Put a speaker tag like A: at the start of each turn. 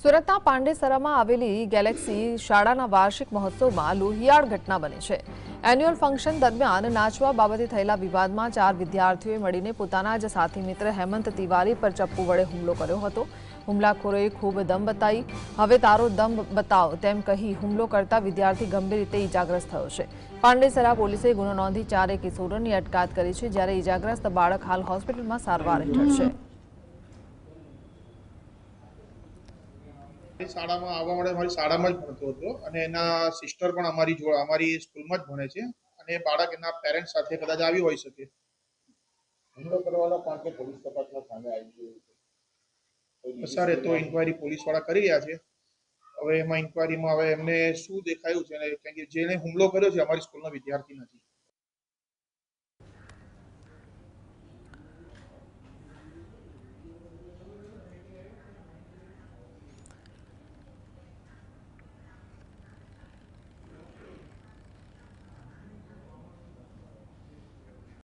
A: સુરતના પાંડેસરામાં આવેલી ગેલેક્સી શાળાના વાર્ષિક મહોત્સવમાં લોહિયાળ ઘટના બની છે। એન્યુઅલ ફંક્શન દરમિયાન નાચવા બાબતે થયેલા વિવાદમાં 4 વિદ્યાર્થીઓએ મળીને પોતાના જ સાથી મિત્ર હેમંત તિવારી પર ચપ્પુ વડે હુમલો કર્યો હતો। હુમલાખોરોએ ખૂબ દમ બતાવી હવે તારો દમ બતાવ તેમ કહી હુમલો કરતા વિદ્યાર્થી ગંભીર રીતે ઇજાગ્રસ્ત થયો છે। પાંડેસરા પોલીસે ગુનો નોંધી 4 કિશોરોની અટકાયત કરી છે, જ્યારે ઇજાગ્રસ્ત બાળક હાલ હોસ્પિટલમાં સારવાર હેઠળ છે।
B: શાળામાં આવવા માટે મારી શાળામાં જ ભણતો હતો અને એના સિસ્ટર પણ અમારી સ્કૂલમાં જ ભણે છે અને બાળક એના પેરેન્ટ્સ સાથે કદાચ આવી હોઈ શકે।
C: હુમલો કરવાવાળા કોણ છે? પોલીસ તપાસમાં સામે આવી છે।
B: સર, એ તો ઇન્કવાયરી પોલીસ વાળા કરી રહ્યા છે। હવે એમાં ઇન્કવાયરીમાં હવે એમને શું દેખાયું છે, કારણ કે જેને હુમલો કર્યો છે અમારી સ્કૂલનો વિદ્યાર્થી નથી।